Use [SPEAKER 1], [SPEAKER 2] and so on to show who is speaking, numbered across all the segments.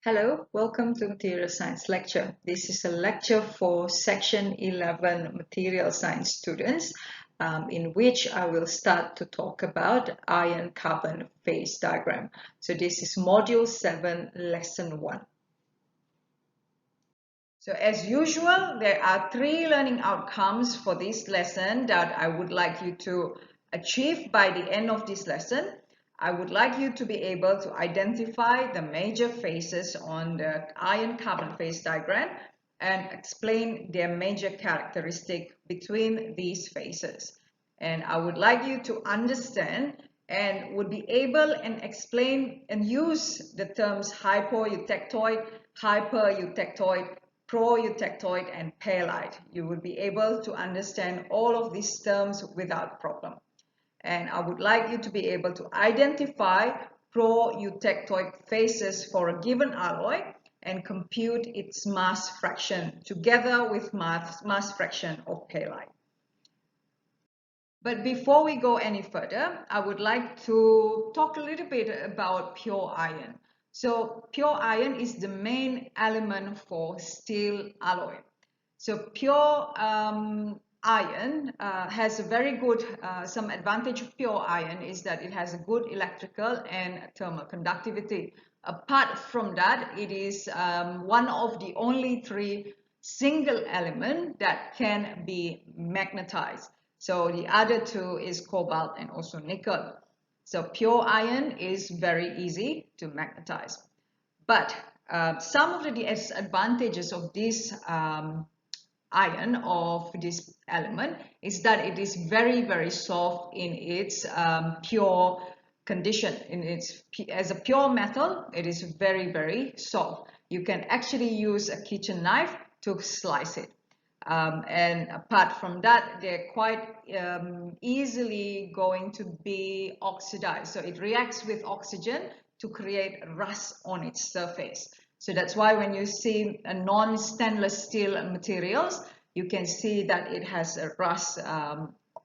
[SPEAKER 1] Hello, welcome to Material Science Lecture. This is a lecture for Section 11 Material Science students, in which I will start to talk about iron-carbon phase diagram. So this is Module 7, Lesson 1. So as usual, there are 3 learning outcomes for this lesson that I would like you to achieve by the end of this lesson. I would like you to be able to identify the major phases on the iron-carbon phase diagram and explain their major characteristic between these phases. And I would like you to understand and would be able and explain and use the terms hypoeutectoid, hypoeutectoid, proeutectoid, and pearlite. You would be able to understand all of these terms without problem. And I would like you to be able to identify proeutectoid phases for a given alloy and compute its mass fraction together with mass fraction of pearlite. But before we go any further, I would like to talk a little bit about pure iron. So pure iron is the main element for steel alloy. So pure iron has a very good, some advantage of pure iron is that it has a good electrical and thermal conductivity. Apart from that, it is one of the only 3 single element that can be magnetized. So the other 2 is cobalt and also nickel. So pure iron is very easy to magnetize. But some of the disadvantages of this iron, of this element, is that it is very, very soft in its pure condition. As a pure metal, it is very, very soft. You can actually use a kitchen knife to slice it. And apart from that, they're quite easily going to be oxidized. So it reacts with oxygen to create rust on its surface. So that's why when you see a non-stainless steel materials, you can see that it has a rust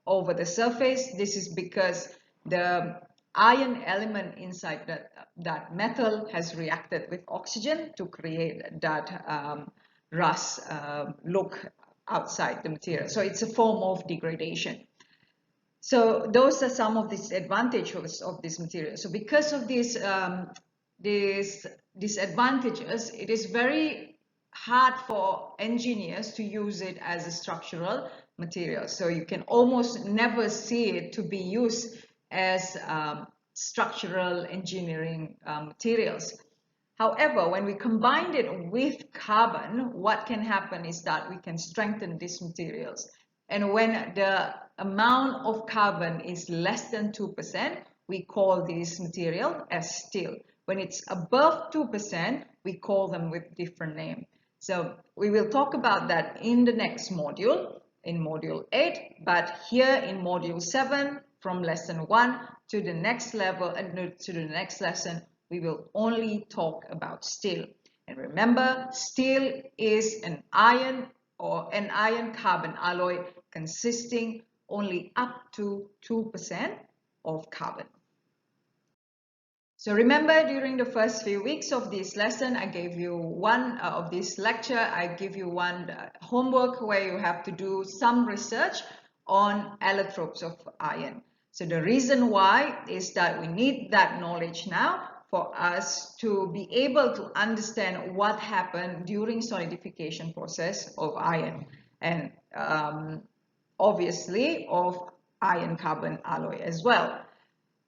[SPEAKER 1] over the surface. This is because the iron element inside that metal has reacted with oxygen to create that rust look outside the material. So it's a form of degradation. So those are some of the disadvantages of this material. So because of these disadvantages, it is very hard for engineers to use it as a structural material. So you can almost never see it to be used as structural engineering materials. However, when we combine it with carbon, what can happen is that we can strengthen these materials. And when the amount of carbon is less than 2%, we call this material as steel. When it's above 2%, we call them with different name. So we will talk about that in the next module, in module 8, but here in module 7, from lesson 1 to the next level and to the next lesson, we will only talk about steel. And remember, steel is an iron or an iron-carbon alloy consisting only up to 2% of carbon. So remember, during the first few weeks of this lesson, I gave you one of this lecture, I give you one homework where you have to do some research on allotropes of iron. So the reason why is that we need that knowledge now for us to be able to understand what happened during solidification process of iron and obviously of iron-carbon alloy as well.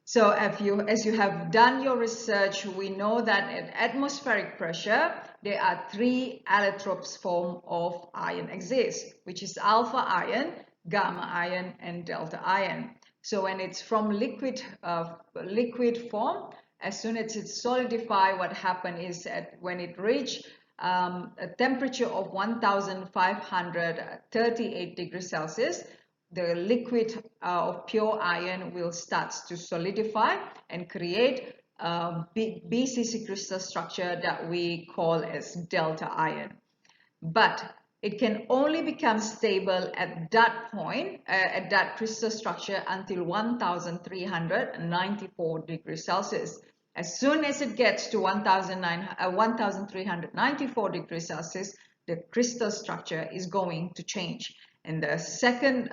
[SPEAKER 1] So as you have done your research, we know that at atmospheric pressure, there are 3 allotropes form of iron exist, which is alpha iron, gamma iron, and delta iron. So when it's from liquid form, as soon as it's solidified, what happens is when it reaches a temperature of 1538 degrees Celsius, the liquid of pure iron will start to solidify and create a BCC crystal structure that we call as delta iron. But it can only become stable at that point, at that crystal structure until 1394 degrees Celsius. As soon as it gets to 1394 degrees Celsius, the crystal structure is going to change. And the second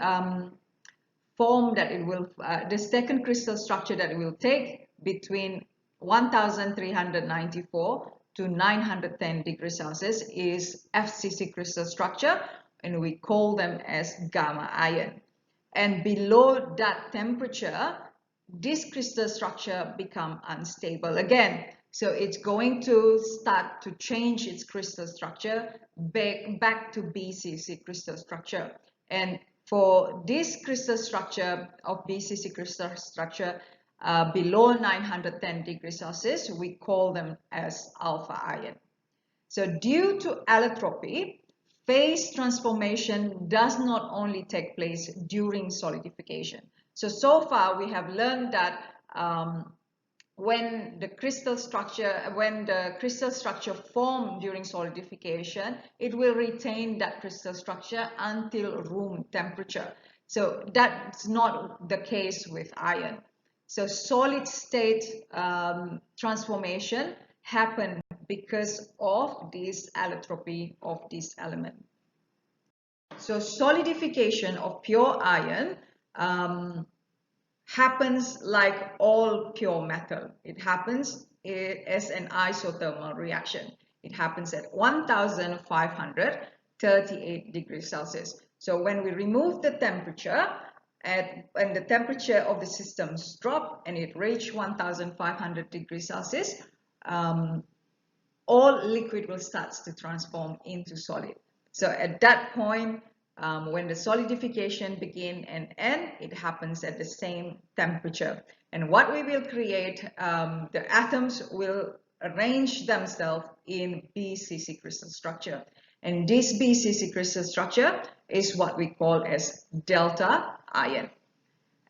[SPEAKER 1] the second crystal structure that it will take between 1394 to 910 degrees Celsius is FCC crystal structure, and we call them as gamma iron. And below that temperature, this crystal structure become unstable again. So it's going to start to change its crystal structure back to BCC crystal structure. And for this crystal structure of BCC crystal structure below 910 degrees Celsius, we call them as alpha iron. So due to allotropy, phase transformation does not only take place during solidification. So far we have learned that when the crystal structure formed during solidification, it will retain that crystal structure until room temperature. So that's not the case with iron. So solid state transformation happen because of this allotropy of this element. So solidification of pure iron happens like all pure metal. It happens as an isothermal reaction. It happens at 1538 degrees Celsius. So when we remove the temperature, when the temperature of the systems drop and it reaches 1500 degrees Celsius, all liquid will start to transform into solid. So at that point, when the solidification begin and end, it happens at the same temperature. And what we will create, the atoms will arrange themselves in BCC crystal structure. And this BCC crystal structure is what we call as delta iron.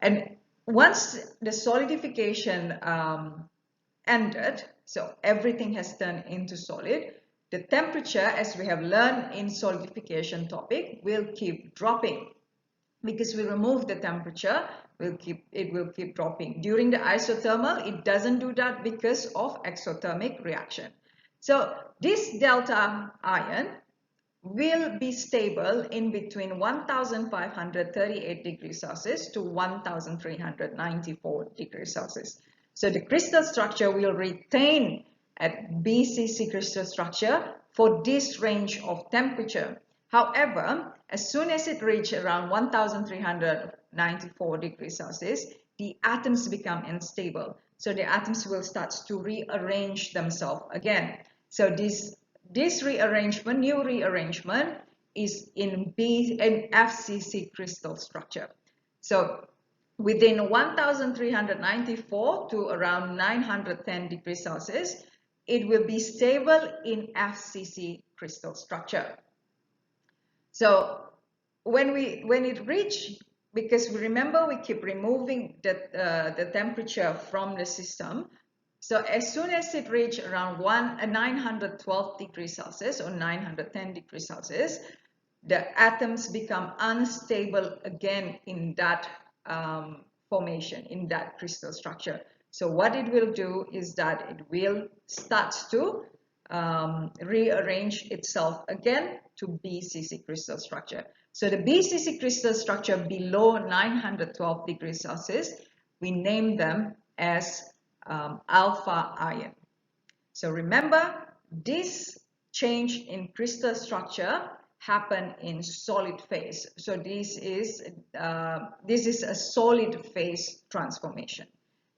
[SPEAKER 1] And once the solidification ended, so everything has turned into solid, the temperature, as we have learned in solidification topic, will keep dropping. Because we remove the temperature, it will keep dropping. During the isothermal, it doesn't do that because of exothermic reaction. So this delta iron will be stable in between 1538 degrees Celsius to 1394 degrees Celsius. So the crystal structure will retain at BCC crystal structure for this range of temperature. However, as soon as it reaches around 1394 degrees Celsius, the atoms become unstable. So the atoms will start to rearrange themselves again. So this rearrangement, new rearrangement, is in FCC crystal structure. So within 1394 to around 910 degrees Celsius, it will be stable in FCC crystal structure. So when it reaches, because we remember we keep removing the temperature from the system, so as soon as it reaches around 912 degrees Celsius or 910 degrees Celsius, the atoms become unstable again in that formation, in that crystal structure. So what it will do is that it will start to rearrange itself again to BCC crystal structure. So the BCC crystal structure below 912 degrees Celsius, we name them as alpha iron. So remember, this change in crystal structure happen in solid phase. So this is a solid phase transformation.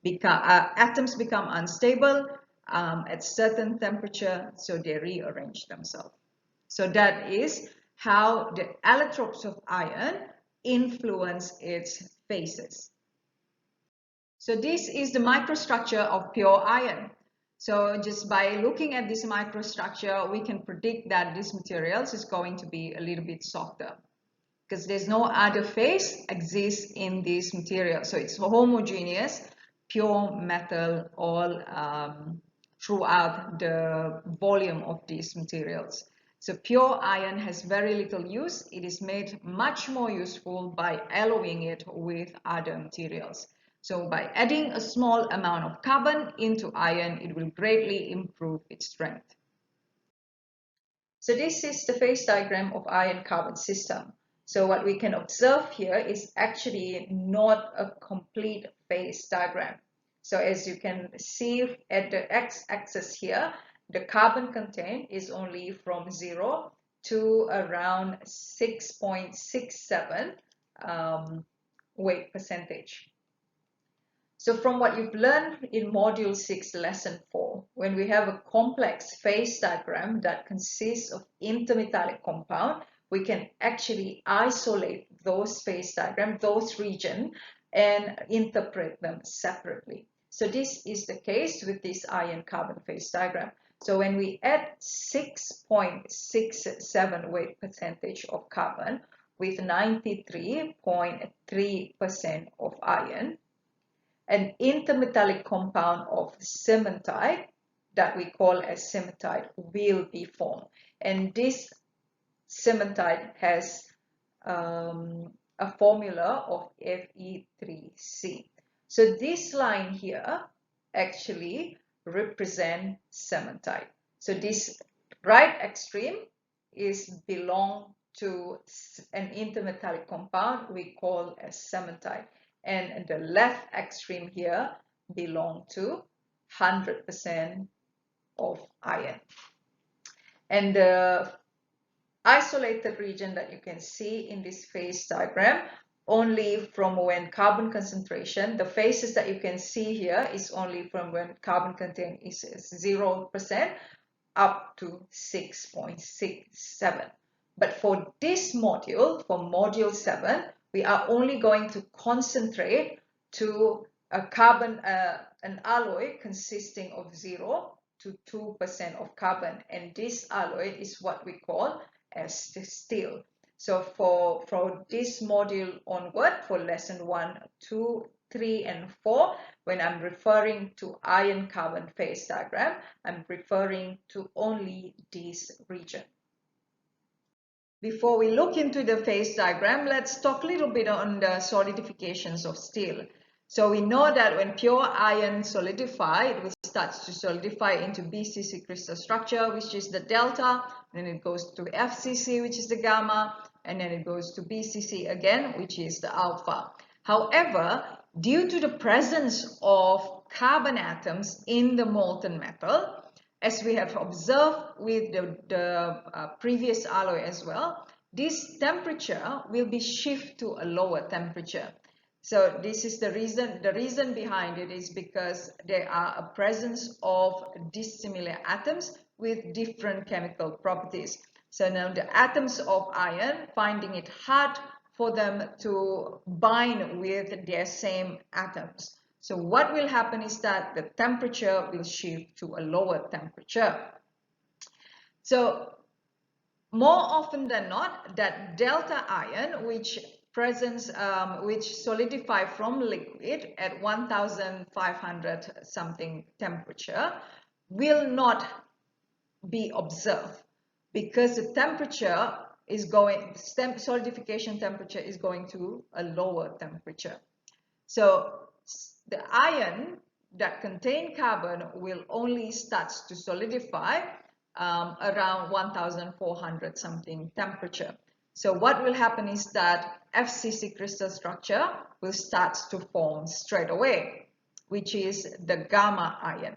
[SPEAKER 1] Atoms become unstable at certain temperature, so they rearrange themselves. So that is how the allotropes of iron influence its phases. So this is the microstructure of pure iron. So just by looking at this microstructure, we can predict that this material is going to be a little bit softer because there's no other phase exists in this material. So it's homogeneous, pure metal all throughout the volume of these materials. So pure iron has very little use. It is made much more useful by alloying it with other materials. So by adding a small amount of carbon into iron, it will greatly improve its strength. So this is the phase diagram of iron-carbon system. So what we can observe here is actually not a complete phase diagram. So as you can see at the x-axis here, the carbon content is only from 0 to around 6.67 weight percentage. So from what you've learned in Module 6, Lesson 4, when we have a complex phase diagram that consists of intermetallic compound, we can actually isolate those phase diagrams, those regions, and interpret them separately. So this is the case with this iron-carbon phase diagram. So when we add 6.67 weight percentage of carbon with 93.3% of iron, an intermetallic compound of cementite that we call as cementite will be formed. And this cementite has a formula of Fe3C. So this line here actually represents cementite. So this right extreme belong to an intermetallic compound we call as cementite. And the left extreme here belong to 100% of iron. And the isolated region that you can see in this phase diagram only from when carbon concentration, the phases that you can see here is only from when carbon content is 0% up to 6.67. But for this module, for module 7, we are only going to concentrate to a carbon, an alloy consisting of 0 to 2% of carbon. And this alloy is what we call as the steel. So for this module onward, for lesson 1, 2, 3, and 4, when I'm referring to iron-carbon phase diagram, I'm referring to only this region. Before we look into the phase diagram, let's talk a little bit on the solidifications of steel. So we know that when pure iron solidifies, it will start to solidify into BCC crystal structure, which is the delta, then it goes to FCC, which is the gamma, and then it goes to BCC again, which is the alpha. However, due to the presence of carbon atoms in the molten metal, as we have observed with the previous alloy as well, this temperature will be shifted to a lower temperature. So this is the reason behind it is because there are a presence of dissimilar atoms with different chemical properties. So now the atoms of iron, finding it hard for them to bind with their same atoms. So what will happen is that the temperature will shift to a lower temperature. So more often than not, that delta ion, which solidify from liquid at 1500 something temperature, will not be observed because the temperature is going, solidification temperature is going to a lower temperature. So the iron that contain carbon will only start to solidify around 1400 something temperature. So what will happen is that FCC crystal structure will start to form straight away, which is the gamma ion.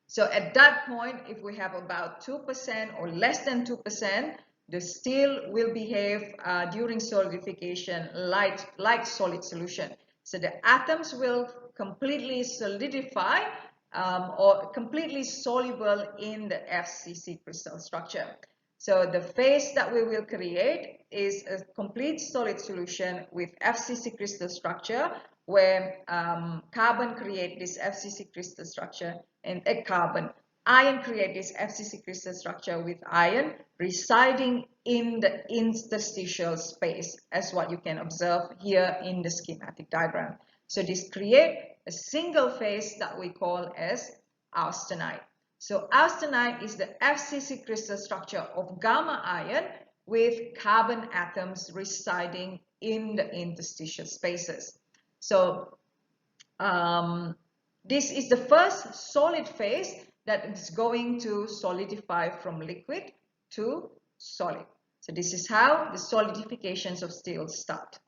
[SPEAKER 1] So at that point, if we have about 2% or less than 2%, the steel will behave during solidification like solid solution. So the atoms will completely solidify or completely soluble in the FCC crystal structure. So the phase that we will create is a complete solid solution with FCC crystal structure where carbon create this FCC crystal structure and iron create this FCC crystal structure with iron residing in the interstitial space as what you can observe here in the schematic diagram. So this create a single phase that we call as austenite. So austenite is the FCC crystal structure of gamma iron with carbon atoms residing in the interstitial spaces. So This is the first solid phase that is going to solidify from liquid to solid. So this is how the solidifications of steel start.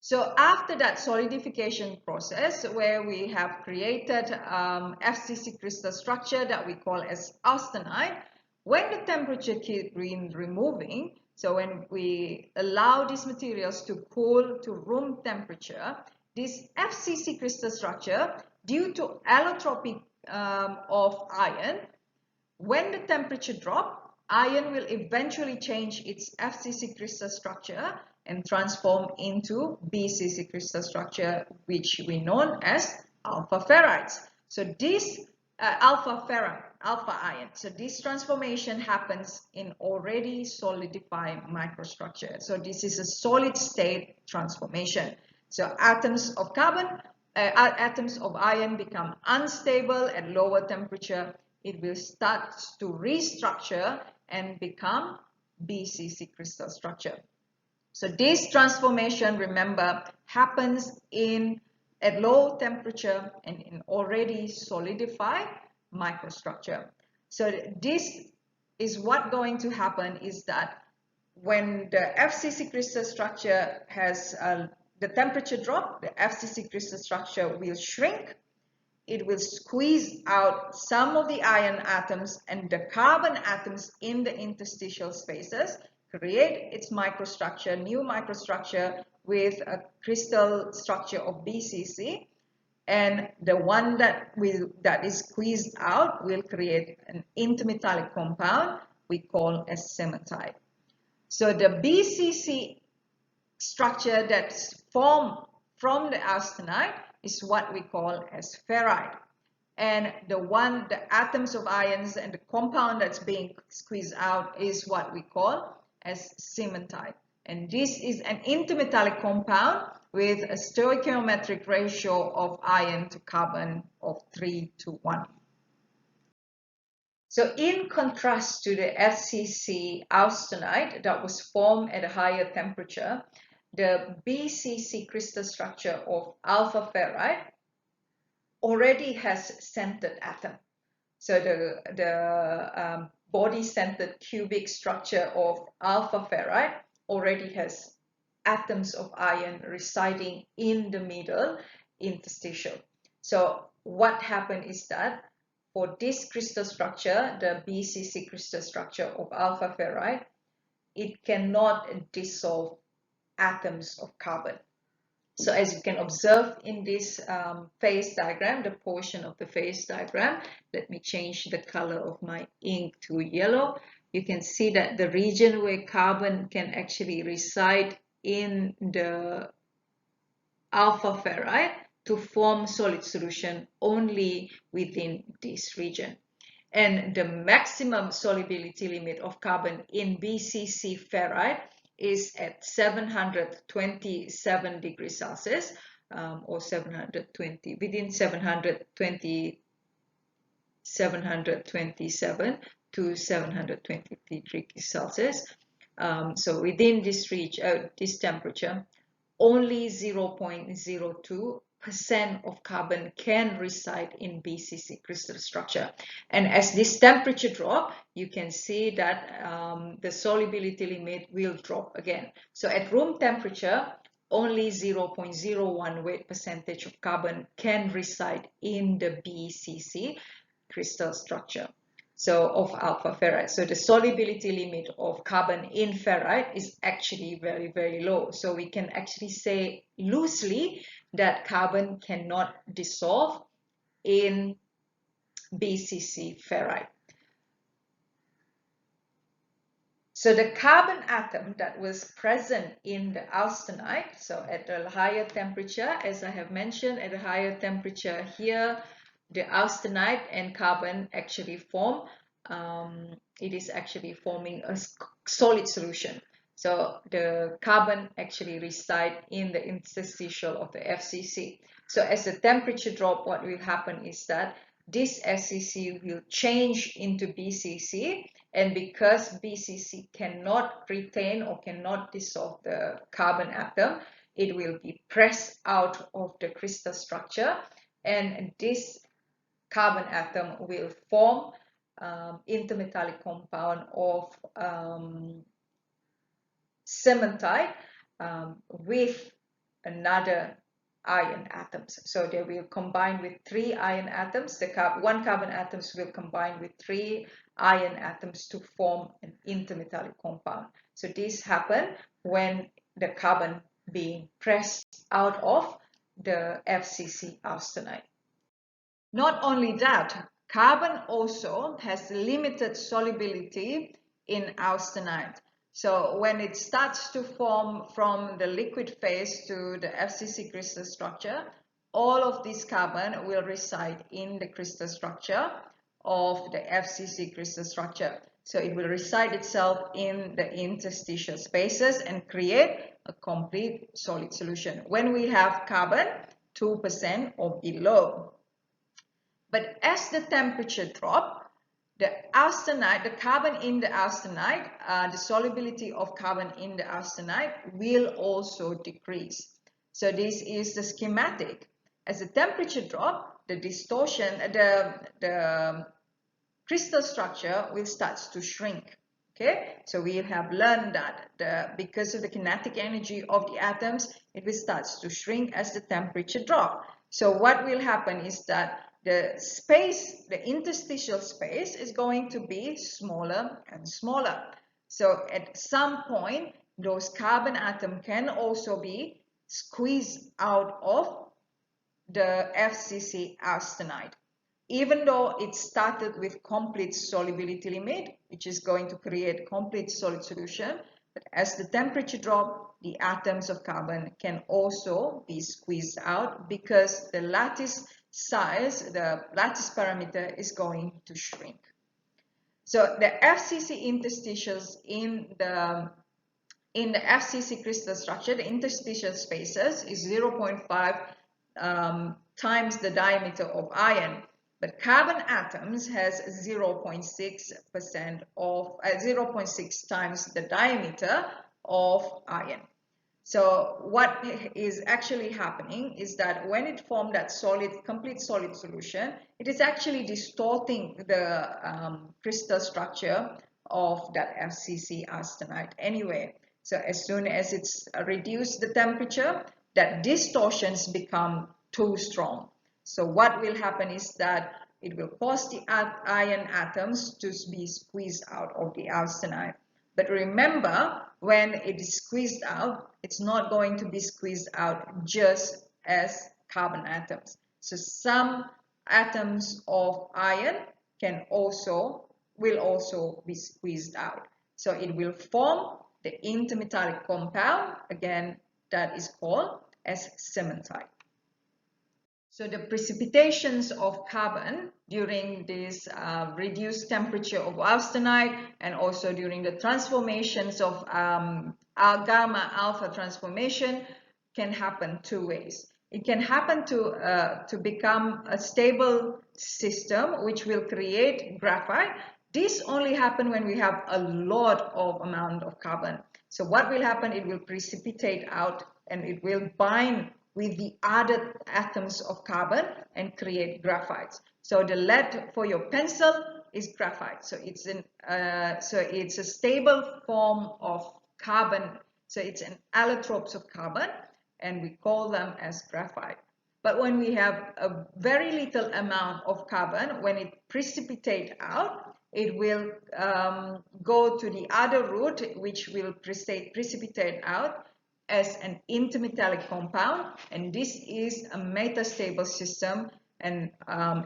[SPEAKER 1] So after that solidification process, where we have created FCC crystal structure that we call as austenite, when the temperature keeps removing, so when we allow these materials to cool to room temperature, this FCC crystal structure, due to allotropic of iron, when the temperature drops, iron will eventually change its FCC crystal structure and transform into BCC crystal structure, which we know as alpha ferrites. So this alpha iron. So this transformation happens in already solidified microstructure. So this is a solid state transformation. So atoms of iron become unstable at lower temperature. It will start to restructure and become BCC crystal structure. So this transformation, remember, happens at low temperature and in already solidified microstructure. So this is what going to happen is that when the FCC crystal structure has the temperature drop, the FCC crystal structure will shrink. It will squeeze out some of the iron atoms and the carbon atoms in the interstitial spaces, create its microstructure, new microstructure with a crystal structure of BCC, and the one that is squeezed out will create an intermetallic compound we call as cementite. So the BCC structure that's formed from the austenite is what we call as ferrite. And the atoms of ions and the compound that's being squeezed out is what we call as cementite. And this is an intermetallic compound with a stoichiometric ratio of iron to carbon of 3:1. So in contrast to the FCC austenite that was formed at a higher temperature, the BCC crystal structure of alpha ferrite already has centered atom. So the body-centered cubic structure of alpha ferrite already has atoms of iron residing in the middle interstitial. So what happened is that for this crystal structure, the BCC crystal structure of alpha ferrite, it cannot dissolve atoms of carbon. So as you can observe in this phase diagram, the portion of the phase diagram, let me change the color of my ink to yellow. You can see that the region where carbon can actually reside in the alpha ferrite to form solid solution only within this region. And the maximum solubility limit of carbon in BCC ferrite is at 727 degrees Celsius or 720, within 727 to 723 degrees Celsius. So within this this temperature, only 0.02% of carbon can reside in BCC crystal structure. And as this temperature drop, you can see that the solubility limit will drop again. So at room temperature, only 0.01 weight percentage of carbon can reside in the BCC crystal structure. So of alpha ferrite. So the solubility limit of carbon in ferrite is actually very, very low. So we can actually say loosely that carbon cannot dissolve in BCC ferrite. So the carbon atom that was present in the austenite, so at a higher temperature, as I have mentioned, at a higher temperature here, the austenite and carbon actually form, it is actually forming a solid solution. So the carbon actually reside in the interstitial of the FCC. So as the temperature drop, what will happen is that this SCC will change into BCC, and because BCC cannot retain or cannot dissolve the carbon atom, it will be pressed out of the crystal structure, and this carbon atom will form intermetallic compound of cementite with another iron atoms. So they will combine with 3 iron atoms. One carbon atoms will combine with 3 iron atoms to form an intermetallic compound. So this happens when the carbon being pressed out of the FCC austenite. Not only that, carbon also has limited solubility in austenite. So when it starts to form from the liquid phase to the FCC crystal structure, all of this carbon will reside in the crystal structure of the FCC crystal structure. So it will reside itself in the interstitial spaces and create a complete solid solution when we have carbon 2% or below. But as the temperature drops, the austenite, the carbon in the austenite, the solubility of carbon in the austenite will also decrease. So this is the schematic. As the temperature drops, the distortion, the crystal structure will start to shrink. Okay, so we have learned that because of the kinetic energy of the atoms, it will start to shrink as the temperature drops. So what will happen is that the space, the interstitial space, is going to be smaller and smaller. So at some point, those carbon atoms can also be squeezed out of the FCC austenite. Even though it started with complete solubility limit, which is going to create complete solid solution, but as the temperature drops, the atoms of carbon can also be squeezed out because the lattice size, the lattice parameter is going to shrink. So the FCC interstitials in the FCC crystal structure, the interstitial spaces is 0.5 times the diameter of iron, but carbon atoms has 0.6% of 0.6 times the diameter of iron. So what is actually happening is that when it formed that complete solid solution, it is actually distorting the crystal structure of that FCC austenite anyway. So as soon as it's reduced the temperature, that distortions become too strong. So what will happen is that it will cause the iron atoms to be squeezed out of the austenite. But remember, when it is squeezed out, it's not going to be squeezed out just as carbon atoms. So some atoms of iron will also be squeezed out. So it will form the intermetallic compound, again, that is called as cementite. So the precipitations of carbon during this reduced temperature of austenite and also during the transformations of gamma alpha transformation can happen 2 ways. It can happen to become a stable system which will create graphite. This only happens when we have a lot of amount of carbon. So what will happen? It will precipitate out and it will bind with the other atoms of carbon and create graphite. So the lead for your pencil is graphite. So it's a stable form of carbon. So it's an allotropes of carbon, and we call them as graphite. But when we have a very little amount of carbon, when it precipitates out, it will go to the other route, which will precipitate out as an intermetallic compound, and this is a metastable system, and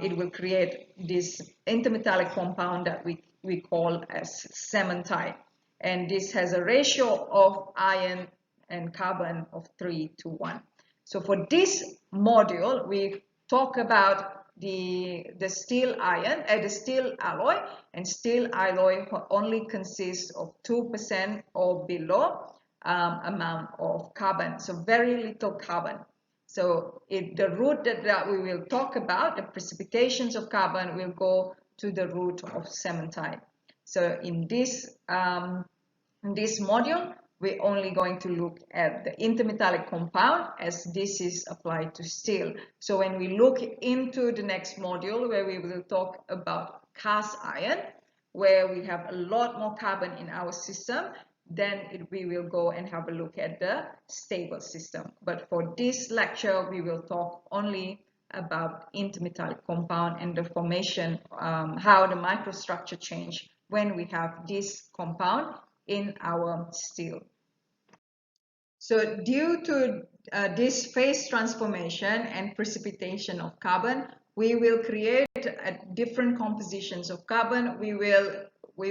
[SPEAKER 1] it will create this intermetallic compound that we call as cementite, and this has a ratio of iron and carbon of 3:1. So for this module, we talk about the steel alloy, and steel alloy only consists of 2% or below amount of carbon, so very little carbon. So the route that we will talk about, the precipitations of carbon, will go to the route of cementite. So in this module, we're only going to look at the intermetallic compound, as this is applied to steel. So when we look into the next module, where we will talk about cast iron, where we have a lot more carbon in our system, then we will go and have a look at the stable system. But for this lecture, we will talk only about intermetallic compound and the formation, how the microstructure change when we have this compound in our steel. So due to this phase transformation and precipitation of carbon, we will create different compositions of carbon. We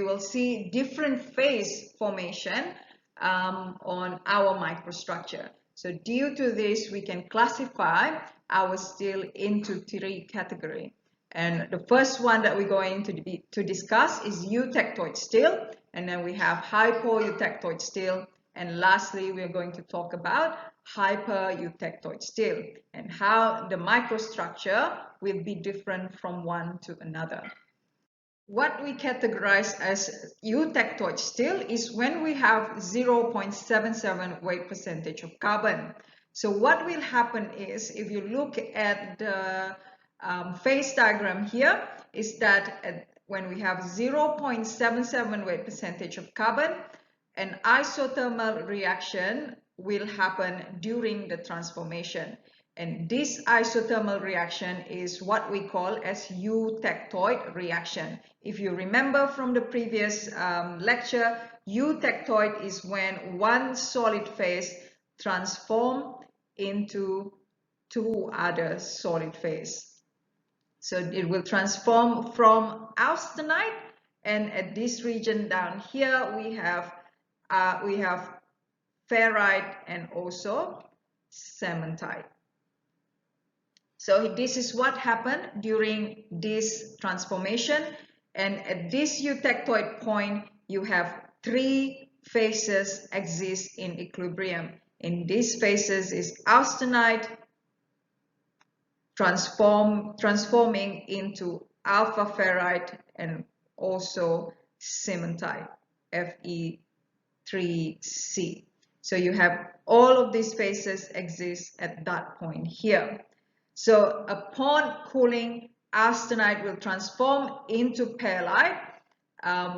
[SPEAKER 1] will see different phase formation on our microstructure. So due to this, we can classify our steel into 3 categories. And the first one that we're going to discuss is eutectoid steel, and then we have hypoeutectoid steel, and lastly we're going to talk about hypereutectoid steel and how the microstructure will be different from one to another. What we categorize as eutectoid steel is when we have 0.77 weight percentage of carbon. So what will happen is, if you look at the phase diagram here, is that when we have 0.77 weight percentage of carbon, an isothermal reaction will happen during the transformation. And this isothermal reaction is what we call as eutectoid reaction. If you remember from the previous lecture, eutectoid is when one solid phase transforms into 2 other solid phase. So it will transform from austenite, and at this region down here we have ferrite and also cementite. So this is what happened during this transformation, and at this eutectoid point you have 3 phases exist in equilibrium. In these phases is austenite transforming into alpha ferrite and also cementite, Fe3C. So you have all of these phases exist at that point here. So upon cooling, austenite will transform into pearlite,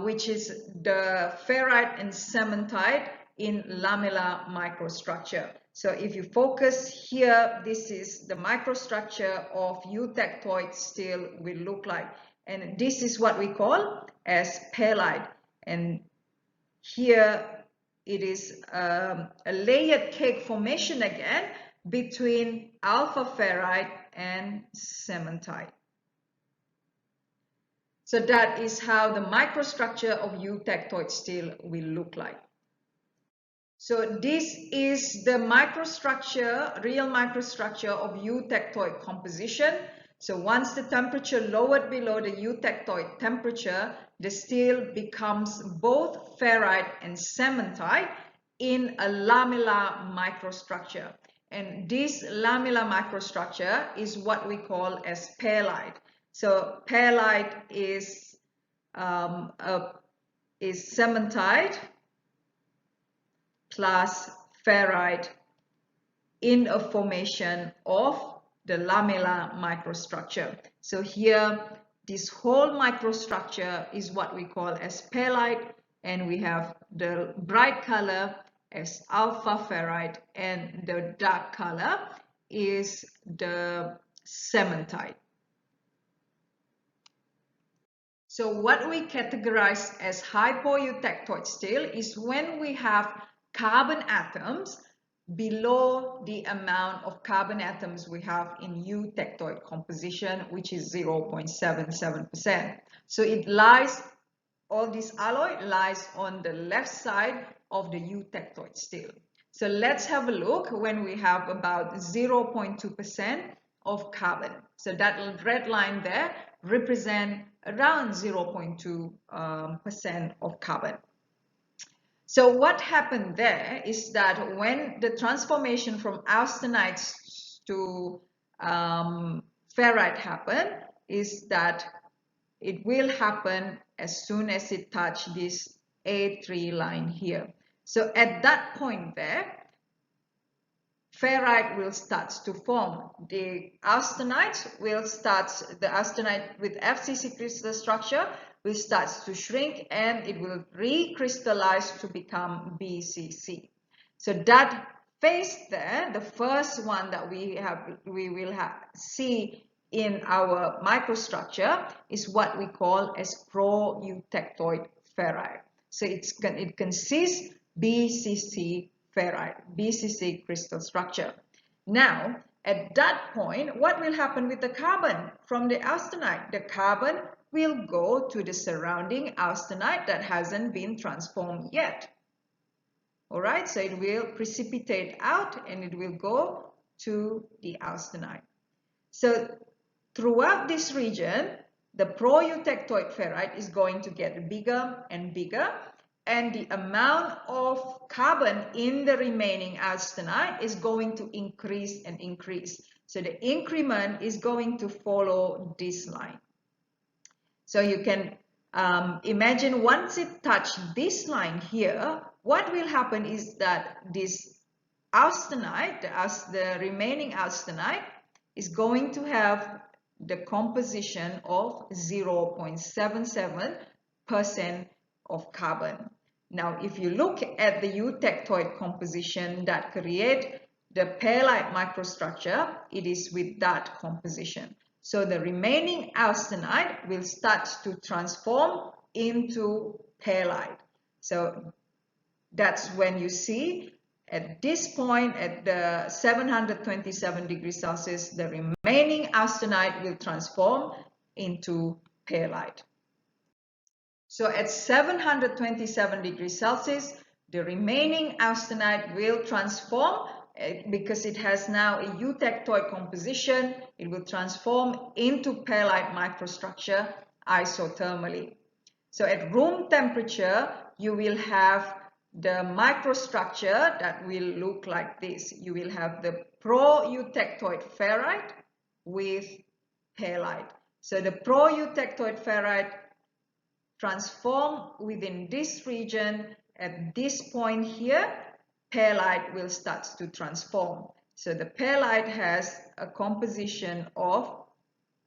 [SPEAKER 1] which is the ferrite and cementite in lamellar microstructure. So if you focus here, this is the microstructure of eutectoid steel will look like. And this is what we call as pearlite. And here it is a layered cake formation again between alpha ferrite and cementite. So that is how the microstructure of eutectoid steel will look like. So this is the microstructure, real microstructure of eutectoid composition. So once the temperature lowered below the eutectoid temperature, the steel becomes both ferrite and cementite in a lamellar microstructure. And this lamellar microstructure is what we call as pearlite. So pearlite is cementite plus ferrite in a formation of the lamellar microstructure. So here, this whole microstructure is what we call as pearlite, and we have the bright color as alpha ferrite, and the dark color is the cementite. So what we categorize as hypoeutectoid steel is when we have carbon atoms below the amount of carbon atoms we have in eutectoid composition, which is 0.77%. So it lies, all this alloy lies on the left side of the eutectoid steel. So let's have a look when we have about 0.2% of carbon. So that red line there represent around 0.2% of carbon. So what happened there is that when the transformation from austenite to ferrite happen is that it will happen as soon as it touches this A3 line here. So at that point there, ferrite will start to form. The austenite with FCC crystal structure will start to shrink and it will recrystallize to become BCC. So that phase there, the first one that we will see in our microstructure is what we call as proeutectoid ferrite. So it consists BCC ferrite, BCC crystal structure. Now, at that point, what will happen with the carbon from the austenite? The carbon will go to the surrounding austenite that hasn't been transformed yet. All right, so it will precipitate out and it will go to the austenite. So throughout this region, the proeutectoid ferrite is going to get bigger and bigger, and the amount of carbon in the remaining austenite is going to increase and increase. So the increment is going to follow this line. So you can imagine once it touches this line here, what will happen is that this austenite, the remaining austenite, is going to have the composition of 0.77% of carbon. Now, if you look at the eutectoid composition that create the pearlite microstructure, it is with that composition. So the remaining austenite will start to transform into pearlite. So that's when you see at this point at the 727 degrees Celsius, the remaining austenite will transform into pearlite. So at 727 degrees Celsius, the remaining austenite will transform because it has now a eutectoid composition. It will transform into pearlite microstructure isothermally. So at room temperature, you will have the microstructure that will look like this. You will have the proeutectoid ferrite with pearlite. So the proeutectoid ferrite transform within this region. At this point here, pearlite will start to transform. So the pearlite has a composition of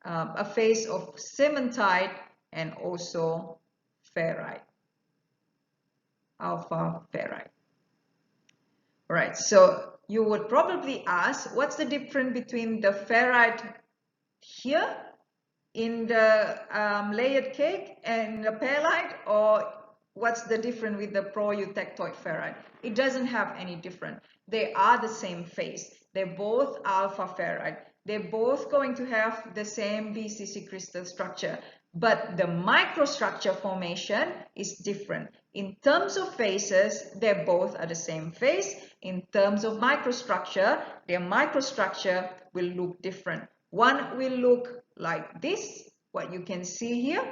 [SPEAKER 1] a phase of cementite and also ferrite, alpha ferrite. All right, so you would probably ask, what's the difference between the ferrite here in the layered cake and the pearlite, or what's the difference with the proeutectoid ferrite? It doesn't have any difference. They are the same phase. They're both alpha ferrite. They're both going to have the same BCC crystal structure, but the microstructure formation is different. In terms of phases, they both are the same phase. In terms of microstructure, their microstructure will look different. One will look like this, what you can see here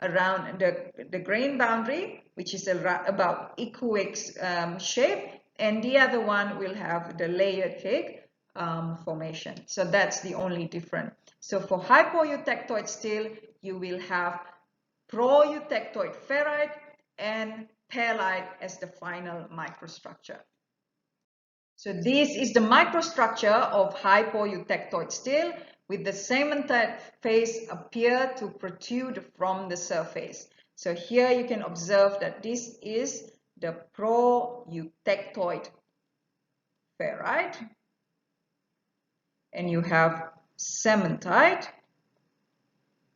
[SPEAKER 1] around the grain boundary, which is about equix shape, and the other one will have the layered cake formation. So that's the only difference. So for hypoeutectoid steel, you will have proeutectoid ferrite and pearlite as the final microstructure. So this is the microstructure of hypoeutectoid steel, with the cementite phase appear to protrude from the surface. So here you can observe that this is the proeutectoid ferrite, and you have cementite,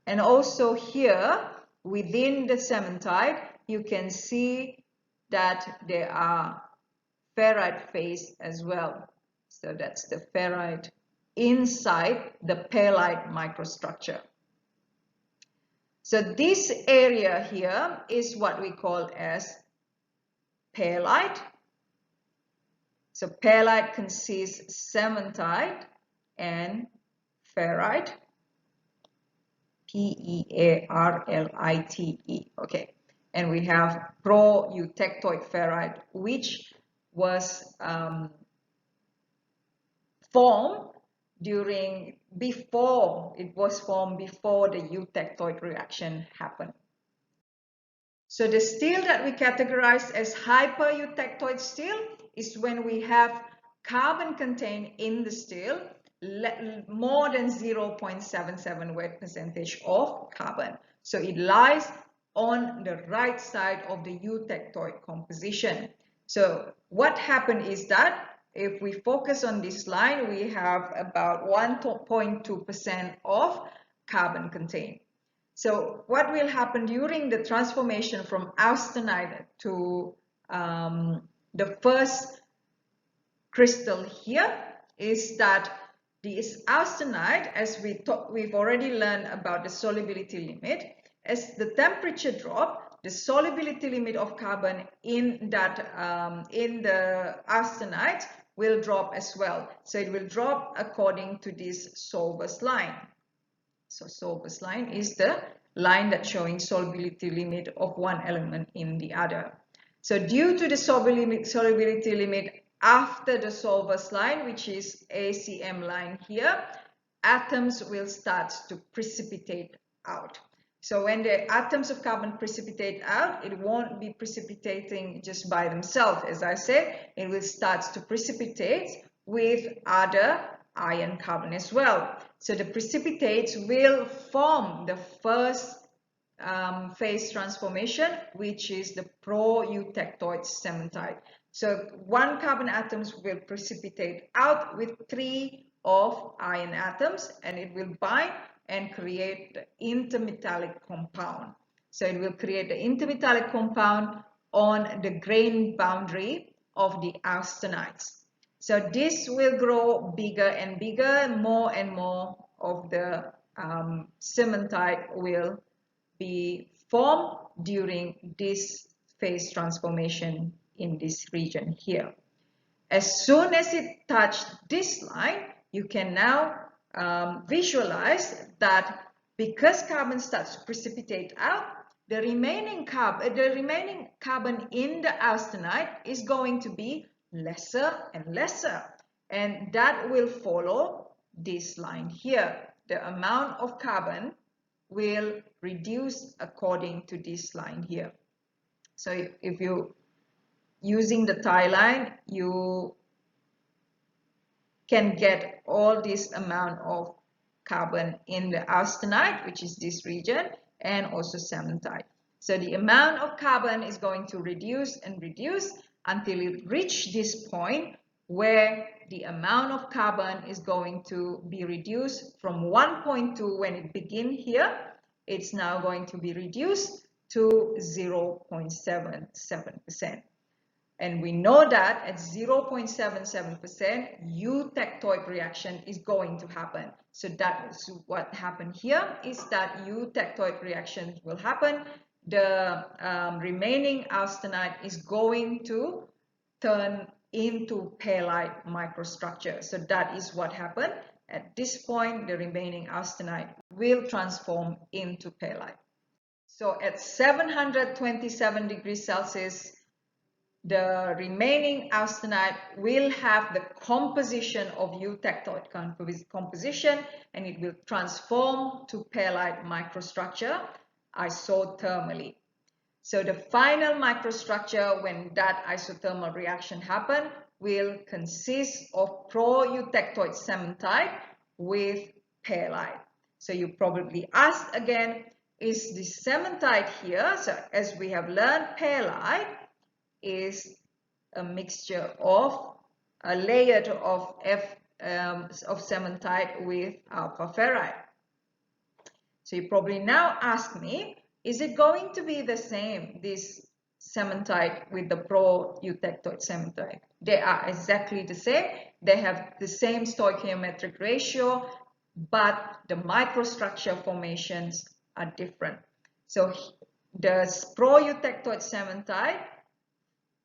[SPEAKER 1] and also here within the cementite you can see that there are ferrite phase as well. So that's the ferrite inside the pearlite microstructure. So this area here is what we call as pearlite. So pearlite consists cementite and ferrite, P-E-A-R-L-I-T-E. Okay, and we have proeutectoid ferrite, which was formed before it was formed, before the eutectoid reaction happened. So the steel that we categorize as hypoeutectoid steel is when we have carbon contained in the steel more than 0.77 weight percentage of carbon. So it lies on the right side of the eutectoid composition. So what happened is that if we focus on this line, we have about 1.2% of carbon contained. So what will happen during the transformation from austenite to the first crystal here is that this austenite, as we've already learned about the solubility limit, as the temperature drop, the solubility limit of carbon in the austenite will drop as well. So it will drop according to this Solver's line. So Solver's line is the line that's showing solubility limit of one element in the other. So due to the solubility limit after the Solver's line, which is ACM line here, atoms will start to precipitate out. So when the atoms of carbon precipitate out, it won't be precipitating just by themselves. As I said, it will start to precipitate with other iron carbon as well. So the precipitates will form the first phase transformation, which is the proeutectoid cementite. So one carbon atoms will precipitate out with 3 of iron atoms, and it will bind and create the intermetallic compound. So it will create the intermetallic compound on the grain boundary of the austenites. So this will grow bigger and bigger, more and more of the cementite will be formed during this phase transformation in this region here. As soon as it touched this line, you can now visualize that because carbon starts to precipitate out, the remaining carbon in the austenite is going to be lesser and lesser, and that will follow this line here. The amount of carbon will reduce according to this line here. So if you using the tie line, you can get all this amount of carbon in the austenite, which is this region, and also cementite. So the amount of carbon is going to reduce and reduce until it reaches this point where the amount of carbon is going to be reduced from 1.2 when it begins here. It's now going to be reduced to 0.77%. And we know that at 0.77%, eutectoid reaction is going to happen. So that's what happened here, is that eutectoid reaction will happen. The remaining austenite is going to turn into pearlite microstructure. So that is what happened. At this point, the remaining austenite will transform into pearlite. So at 727 degrees Celsius, the remaining austenite will have the composition of eutectoid composition, and it will transform to pearlite microstructure isothermally. So the final microstructure, when that isothermal reaction happens, will consist of proeutectoid cementite with pearlite. So you probably asked again, is the cementite here? So as we have learned, pearlite is a mixture of a layer of cementite with alpha ferrite. So you probably now ask me, is it going to be the same, this cementite with the proeutectoid cementite? They are exactly the same. They have the same stoichiometric ratio, but the microstructure formations are different. So the proeutectoid cementite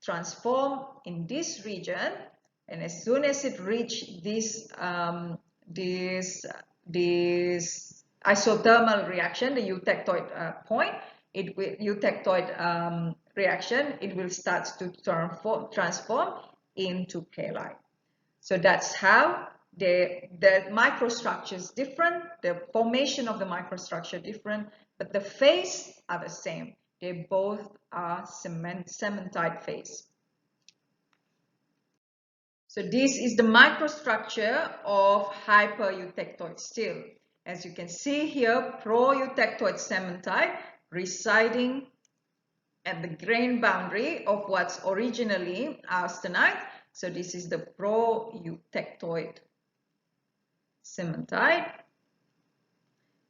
[SPEAKER 1] transform in this region, and as soon as it reaches this isothermal reaction, the eutectoid point, reaction, it will start to transform into pearlite. So that's how The microstructure is different, the formation of the microstructure different, but the phase are the same. They both are cementite phase. So this is the microstructure of hypoeutectoid steel. As you can see here, proeutectoid cementite residing at the grain boundary of what's originally austenite. So this is the proeutectoid cementite.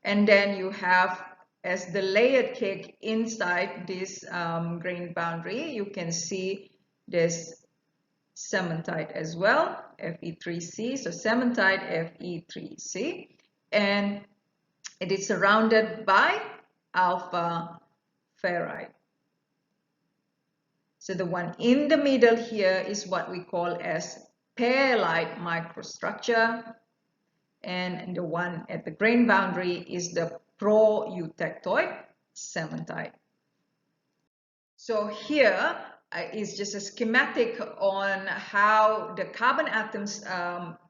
[SPEAKER 1] And then you have, as the layered cake inside this grain boundary, you can see this cementite as well, Fe3C, so cementite Fe3C, and it is surrounded by alpha ferrite. So the one in the middle here is what we call as pearlite microstructure, and the one at the grain boundary is the proeutectoid cementite. So here is just a schematic on how the carbon atoms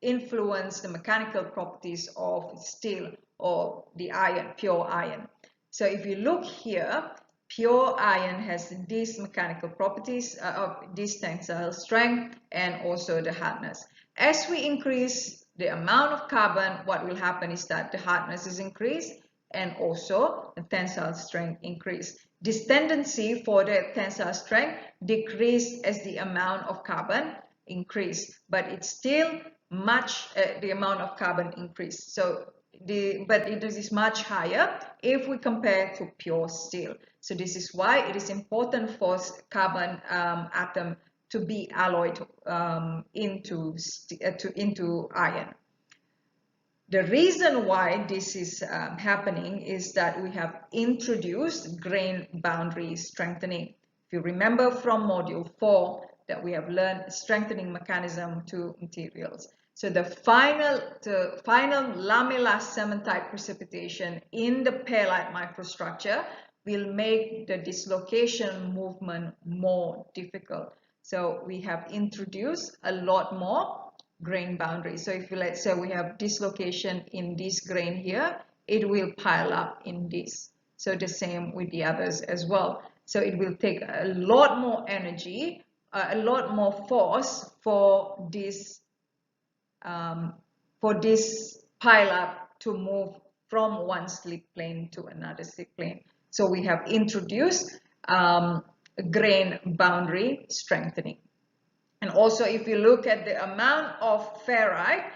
[SPEAKER 1] influence the mechanical properties of steel or the iron, pure iron. So if you look here, pure iron has these mechanical properties of this tensile strength and also the hardness. As we increase the amount of carbon, what will happen is that the hardness is increased and also the tensile strength increase. This tendency for the tensile strength decrease as the amount of carbon increase, but it's still much the amount of carbon increase. So but it is much higher if we compare to pure steel. So this is why it is important for carbon atom to be alloyed into iron. The reason why this is happening is that we have introduced grain boundary strengthening. If you remember from module 4 that we have learned strengthening mechanism to materials. So the final lamellar cementite precipitation in the pearlite microstructure will make the dislocation movement more difficult. So we have introduced a lot more grain boundary. So if let's say we have dislocation in this grain here, it will pile up in this. So the same with the others as well. So it will take a lot more energy, a lot more force for this pile up to move from one slip plane to another slip plane. So we have introduced grain boundary strengthening. And also, if you look at the amount of ferrite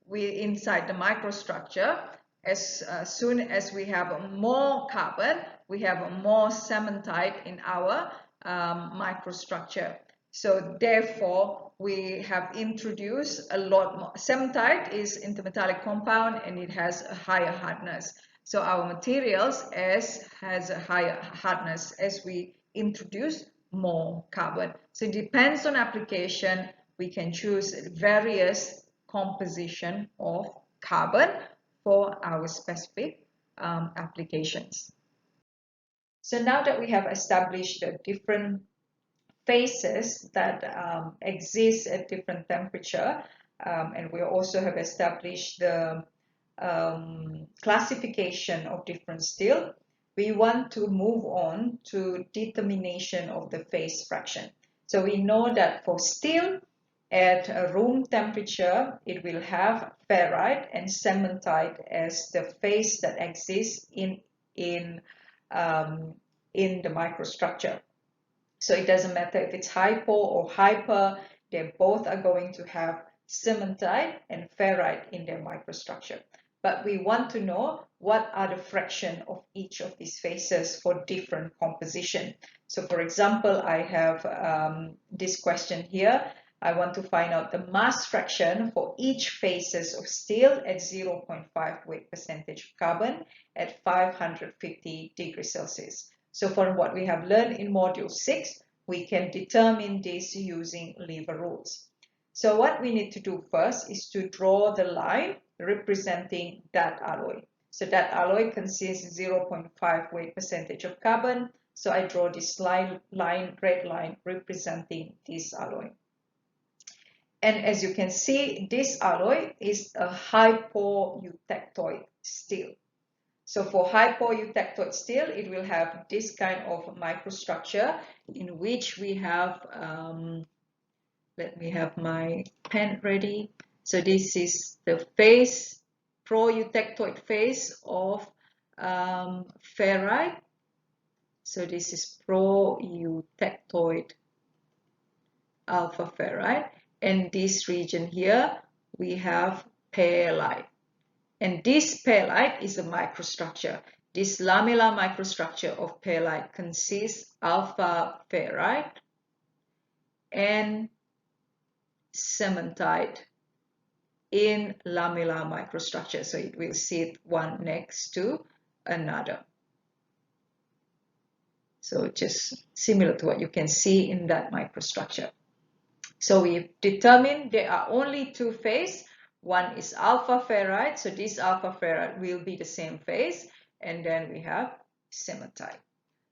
[SPEAKER 1] inside the microstructure, as soon as we have more carbon, we have more cementite in our microstructure. So therefore, we have introduced a lot more. Cementite is intermetallic compound and it has a higher hardness. So our materials has a higher hardness as we introduce more carbon. So it depends on application. We can choose various composition of carbon for our specific applications. So now that we have established the different phases that exist at different temperature, and we also have established the classification of different steel, we want to move on to determination of the phase fraction. So we know that for steel at a room temperature, it will have ferrite and cementite as the phase that exists in the microstructure. So it doesn't matter if it's hypo or hyper, they both are going to have cementite and ferrite in their microstructure. But we want to know what are the fraction of each of these phases for different composition. So for example, I have this question here. I want to find out the mass fraction for each phases of steel at 0.5 weight percentage of carbon at 550 degrees Celsius. So from what we have learned in module 6, we can determine this using lever rules. So what we need to do first is to draw the line representing that alloy. So that alloy consists 0.5 weight percentage of carbon. So I draw this red line representing this alloy. And as you can see, this alloy is a hypoeutectoid steel. So for hypoeutectoid steel, it will have this kind of microstructure in which we have, let me have my pen ready. So this is the phase, proeutectoid phase of ferrite. So this is proeutectoid alpha ferrite. And this region here, we have pearlite. And this pearlite is a microstructure. This lamellar microstructure of pearlite consists alpha ferrite and cementite in lamellar microstructure. So it will sit one next to another. So just similar to what you can see in that microstructure. So we've determined there are only two phases. One is alpha ferrite, so this alpha ferrite will be the same phase, and then we have cementite.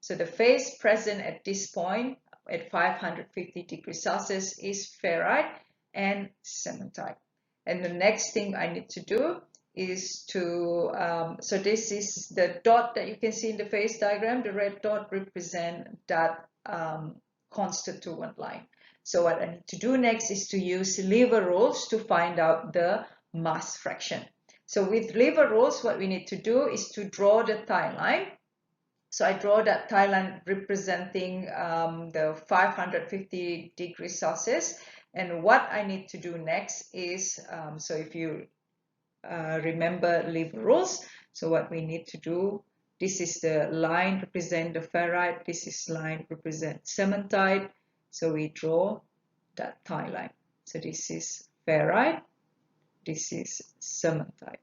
[SPEAKER 1] So the phase present at this point at 550 degrees Celsius is ferrite and cementite. And the next thing I need to do is to, so this is the dot that you can see in the phase diagram. The red dot represents that constituent line. So what I need to do next is to use lever rules to find out the mass fraction. So with lever rules, what we need to do is to draw the tie line. So I draw that tie line representing the 550 degrees Celsius. And what I need to do next is, so if you remember lever rules, so what we need to do, this is the line represent the ferrite, this is line represent cementite. So we draw that tie line. So this is ferrite, this is cementite,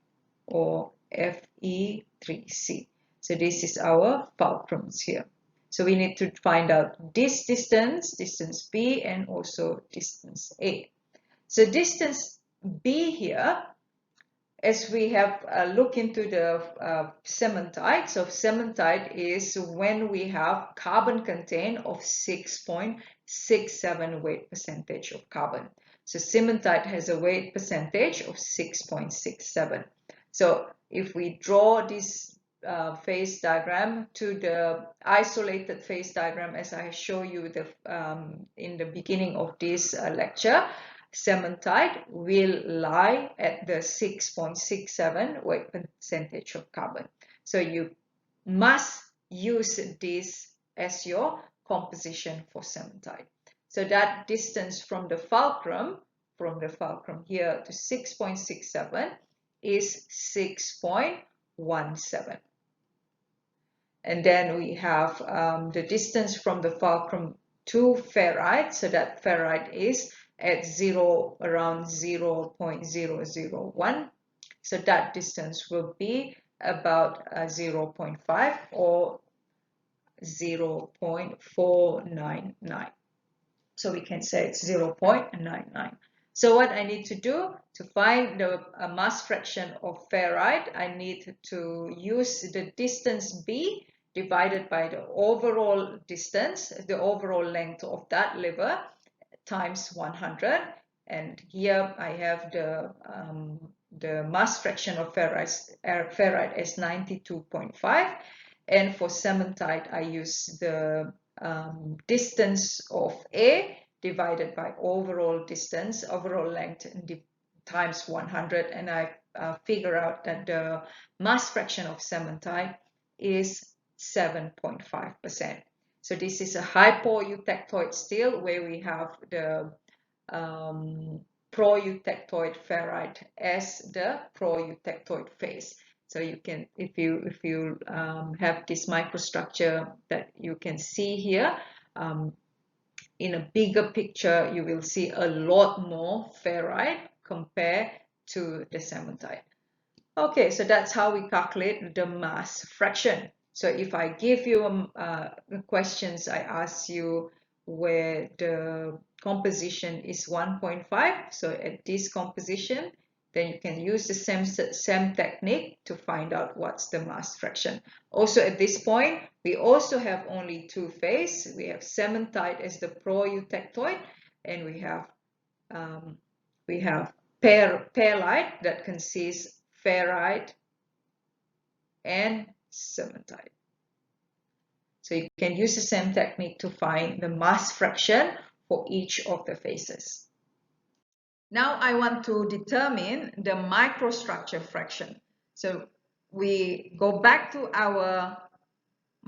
[SPEAKER 1] or Fe3C. So this is our fulcrums here. So we need to find out this distance, distance B, and also distance A. So distance B here, as we have looked into the cementite, so cementite is when we have carbon content of 6.67 weight percentage of carbon. So cementite has a weight percentage of 6.67. So if we draw this phase diagram to the isolated phase diagram, as I show you in the beginning of this lecture, cementite will lie at the 6.67 weight percentage of carbon. So you must use this as your composition for cementite. So that distance from the fulcrum here to 6.67 is 6.17. And then we have the distance from the fulcrum to ferrite. So that ferrite is at around 0.001. So that distance will be about 0.5 or 0.499. So we can say it's 0.99. So what I need to do to find the mass fraction of ferrite, I need to use the distance B divided by the overall distance, the overall length of that lever, times 100. And here I have the mass fraction of ferrite as 92.5. And for cementite, I use the distance of A divided by overall distance, overall length times 100. And I figure out that the mass fraction of cementite is 7.5%. So this is a hypoeutectoid steel where we have the proeutectoid ferrite as the proeutectoid phase. So you can, if you have this microstructure that you can see here, in a bigger picture, you will see a lot more ferrite compared to the cementite. Okay, so that's how we calculate the mass fraction. So if I give you questions, I ask you where the composition is 1.5. So at this composition, then you can use the same technique to find out what's the mass fraction. Also at this point, we also have only two phases. We have cementite as the proeutectoid, and we have we have pearlite that consists ferrite and cementite. So you can use the same technique to find the mass fraction for each of the phases. Now I want to determine the microstructure fraction. So we go back to our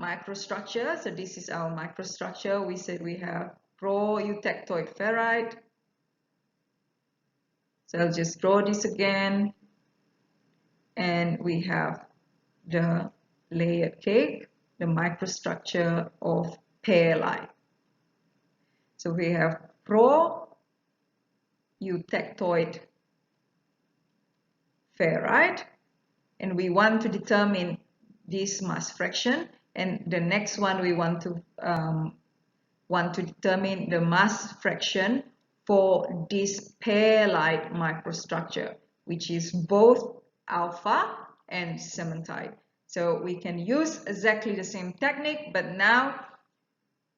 [SPEAKER 1] microstructure. So this is our microstructure. We said we have proeutectoid ferrite. So I'll just draw this again. And we have the layered cake, the microstructure of pearlite. So we have proeutectoid ferrite, and we want to determine this mass fraction. And the next one we want to determine the mass fraction for this pearlite microstructure, which is both alpha and cementite. So we can use exactly the same technique, but now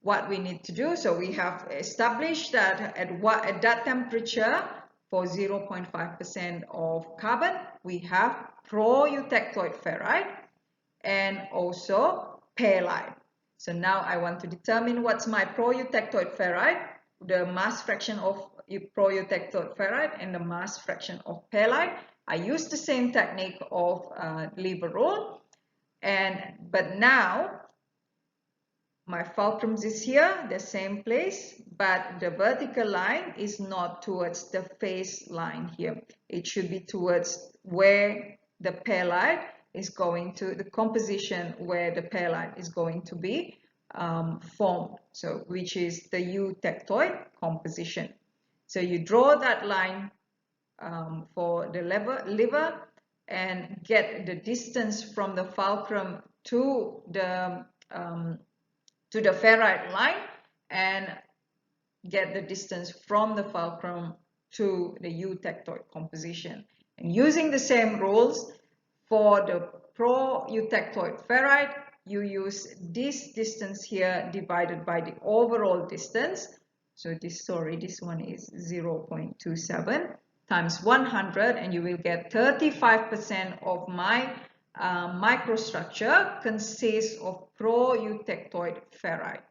[SPEAKER 1] what we need to do, so we have established that at that temperature for 0.5% of carbon, we have proeutectoid ferrite and also pearlite. So now I want to determine what's my proeutectoid ferrite, the mass fraction of proeutectoid ferrite and the mass fraction of pearlite. I use the same technique of lever rule, but now my fulcrum is here, the same place, but the vertical line is not towards the face line here. It should be towards where the pearlite is going to, the composition where the pearlite is going to be formed, so which is the eutectoid composition. So you draw that line for the lever and get the distance from the fulcrum to the ferrite line and get the distance from the fulcrum to the eutectoid composition. And using the same rules for the proeutectoid ferrite, you use this distance here divided by the overall distance. So this one is 0.27 times 100, and you will get 35% of my microstructure consists of proeutectoid ferrite,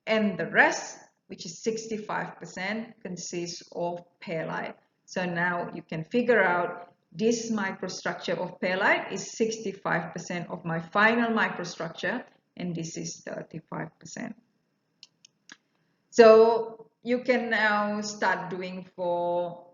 [SPEAKER 1] and the rest, which is 65%, consists of pearlite. So now you can figure out this microstructure of pearlite is 65% of my final microstructure, and this is 35%. So you can now start doing for,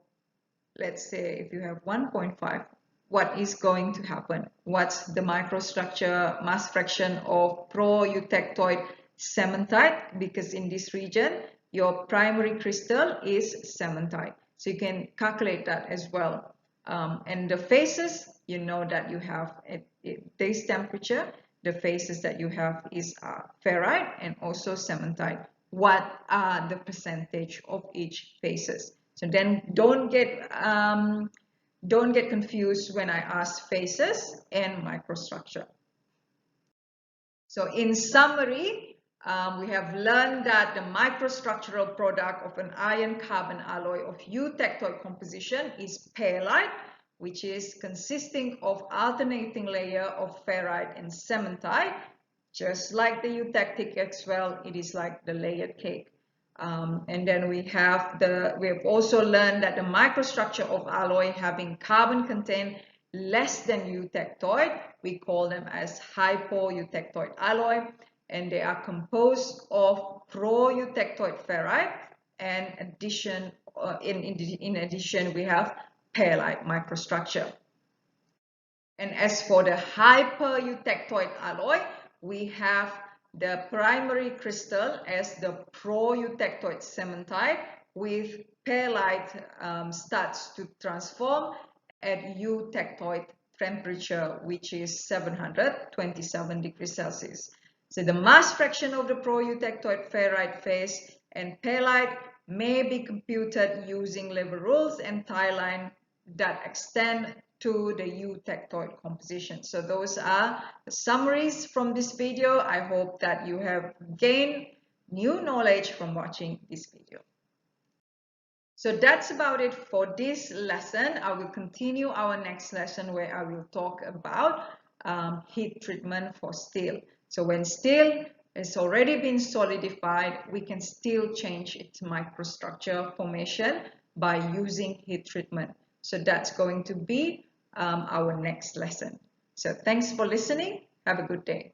[SPEAKER 1] let's say, if you have 1.5, what is going to happen? What's the microstructure mass fraction of proeutectoid cementite? Because in this region, your primary crystal is cementite. So you can calculate that as well. And the phases, you know that you have at this temperature, the phases that you have is ferrite and also cementite. What are the percentage of each phases? So then don't get confused when I ask phases and microstructure. So in summary, we have learned that the microstructural product of an iron-carbon alloy of eutectoid composition is pearlite, which is consisting of alternating layer of ferrite and cementite. Just like the eutectic as well, it is like the layered cake. And then we have also learned that the microstructure of alloy having carbon content less than eutectoid, we call them as hypoeutectoid alloy, and they are composed of proeutectoid ferrite, and in addition we have pearlite microstructure. And as for the hypoeutectoid alloy, we have the primary crystal as the proeutectoid cementite, with pearlite starts to transform at eutectoid temperature, which is 727 degrees Celsius. So the mass fraction of the proeutectoid ferrite phase and pearlite may be computed using lever rules and tie line that extend to the eutectoid composition. So those are the summaries from this video. I hope that you have gained new knowledge from watching this video. So that's about it for this lesson. I will continue our next lesson where I will talk about heat treatment for steel. So when steel has already been solidified, we can still change its microstructure formation by using heat treatment. So that's going to be our next lesson. So thanks for listening. Have a good day.